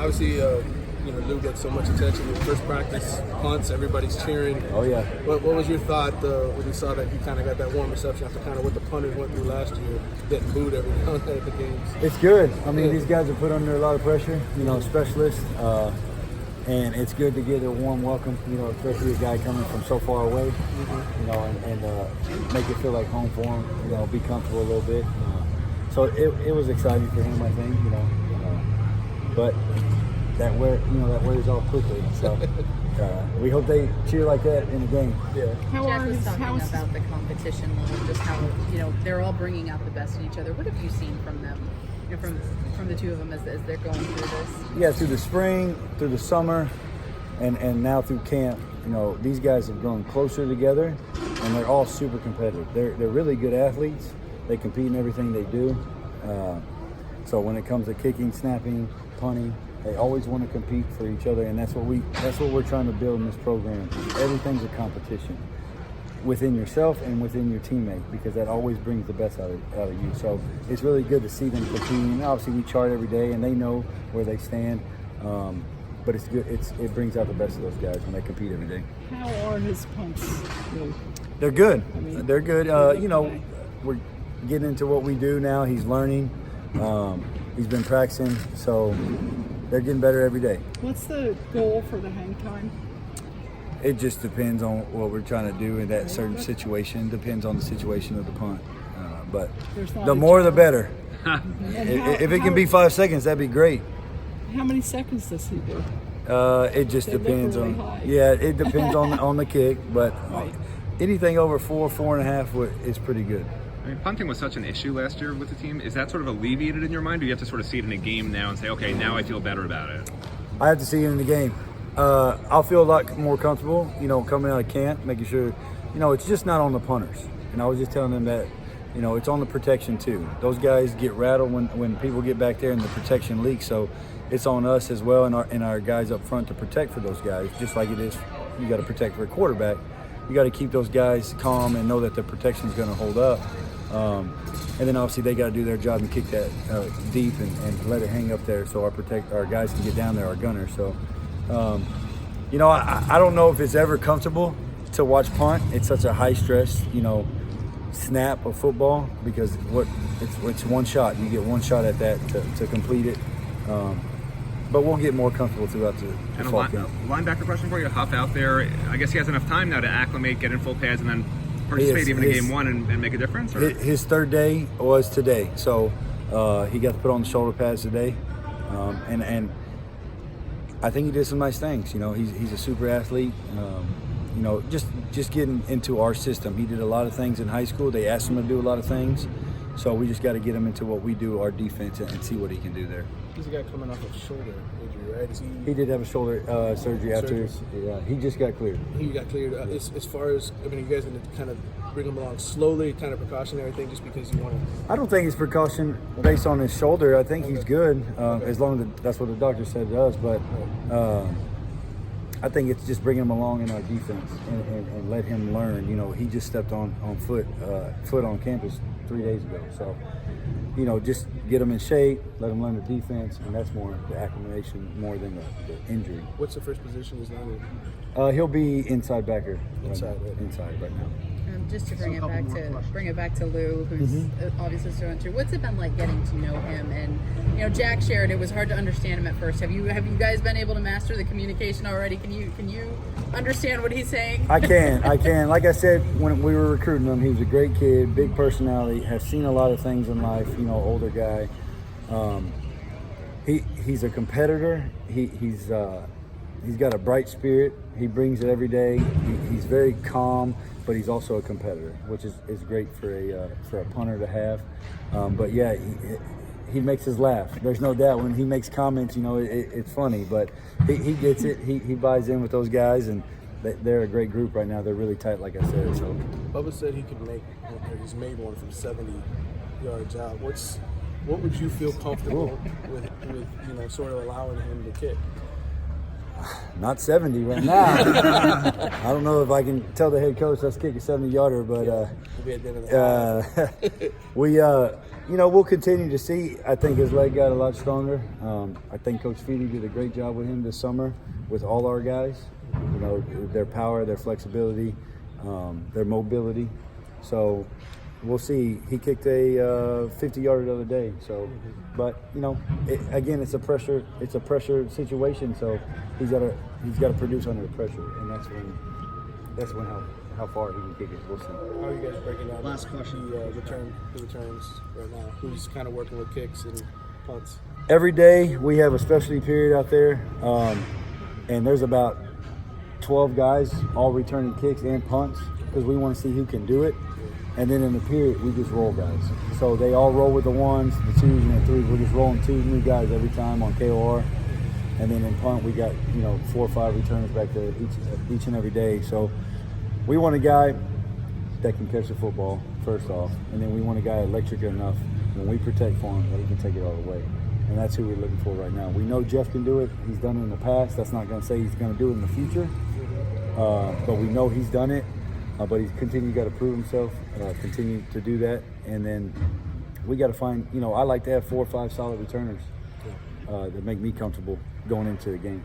Obviously, Lou gets so much attention in first practice, punts, everybody's cheering. Oh, yeah. What was your thought when you saw that he kind of got that warm reception after kind of what the punters went through last year, getting booed every now and then at the games? It's good. I mean, these guys are put under a lot of pressure, specialists. And it's good to get a warm welcome, especially a guy coming from so far away, and make it feel like home for him, be comfortable a little bit. So it was exciting for him, I think, but that wears off quickly. So we hope they cheer like that in the game. Yeah. Jack was talking about the competition level, just how, they're all bringing out the best in each other. What have you seen from them? From the two of them as they're going through this? Yeah, through the spring, through the summer, and now through camp, these guys have grown closer together, and they're all super competitive. They're really good athletes. They compete in everything they do. So when it comes to kicking, snapping, punting, they always want to compete for each other, and that's what we're trying to build in this program. Everything's a competition within yourself and within your teammate, because that always brings the best out of you. So it's really good to see them competing. Obviously, we chart every day, and they know where they stand. But it's good. It brings out the best of those guys when they compete every day. How are his punts? They're good. They're good. We're getting into what we do now. He's learning. He's been practicing, so they're getting better every day. What's the goal for the hang time? It just depends on what we're trying to do in that certain situation. Depends on the situation of the punt. But the more the better. If it can be 5 seconds, that'd be great. How many seconds does he do? It just depends really on. high. Yeah, it depends on the kick, but Right. anything over 4.5 is pretty good. I mean, punting was such an issue last year with the team. Is that sort of alleviated in your mind, or do you have to sort of see it in a game now and say, okay, now I feel better about it? I have to see it in the game. I'll feel a lot more comfortable, coming out of camp, making sure, it's just not on the punters. And I was just telling them that, it's on the protection too. Those guys get rattled when people get back there and the protection leaks. So it's on us as well and our guys up front to protect for those guys, just like it is. You got to protect for a quarterback. You got to keep those guys calm and know that the protection is going to hold up. And then obviously they got to do their job and kick that deep and let it hang up there so our guys can get down there, our gunners. So, I don't know if it's ever comfortable to watch punt. It's such a high stress, snap of football, because it's one shot. You get one shot at that to complete it. But we'll get more comfortable throughout the fall camp. Linebacker question for you, Huff out there. I guess he has enough time now to acclimate, get in full pads, and then participate even in game one and make a difference? Or? His third day was today. So he got to put on the shoulder pads today. And I think he did some nice things. He's a super athlete. Just getting into our system. He did a lot of things in high school. They asked him to do a lot of things. So we just got to get him into what we do, our defense, and see what he can do there. He's a guy coming off a shoulder injury, right? He did have a shoulder surgery after. Yeah, he just got cleared. He got cleared. As far as, you guys going to kind of bring him along slowly, kind of precautionary thing, just because you want to? I don't think it's precaution based on his shoulder. I think he's good, as long as that's what the doctor said it does. But I think it's just bringing him along in our defense and let him learn. He just stepped on foot on campus 3 days ago. So, just get him in shape, let him learn the defense, and that's more the acclimation more than the injury. What's the first position he's landed? He'll be inside backer. Inside right now. Just to bring it back to Lou, who's obviously so into. What's it been like getting to know him? And Jack shared it was hard to understand him at first. Have you guys been able to master the communication already? Can you understand what he's saying? I can. Like I said, when we were recruiting him, he was a great kid, big personality, has seen a lot of things in life. Older guy. He's a competitor. He's got a bright spirit. He brings it every day. He's very calm, but he's also a competitor, which is great for a punter to have. But yeah, he makes us laugh. There's no doubt when he makes comments, it's funny, but he gets it. He buys in with those guys, and they're a great group right now. They're really tight, like I said. So Bubba said he's made one from 70 yards out. What would you feel comfortable with sort of allowing him to kick? Not 70 right now. I don't know if I can tell the head coach let's kick a 70-yarder, but We'll be at the end of the we'll continue to see. I think his leg got a lot stronger. I think Coach Feedy did a great job with him this summer with all our guys. You know, their power, their flexibility, their mobility. So we'll see. He kicked a 50-yarder the other day. So, but you know, again, it's a pressure situation. So he's got to produce under pressure, and that's when how far he can kick it. We'll see. How are you guys breaking down Last question. the returns right now? Who's kind of working with kicks and punts? Every day we have a specialty period out there, and there's about 12 guys all returning kicks and punts because we want to see who can do it. And then in the period, we just roll guys. So they all roll with the ones, the twos, and the threes. We're just rolling 2 new guys every time on KOR. And then in punt, we got 4 or 5 returners back there each and every day. So we want a guy that can catch the football first off, and then we want a guy electric enough when we protect for him that he can take it all the way. And that's who we're looking for right now. We know Jeff can do it. He's done it in the past. That's not going to say he's going to do it in the future, but we know he's done it. But he's got to prove himself, continue to do that. And then we got to find, I like to have 4 or 5 solid returners that make me comfortable going into the game.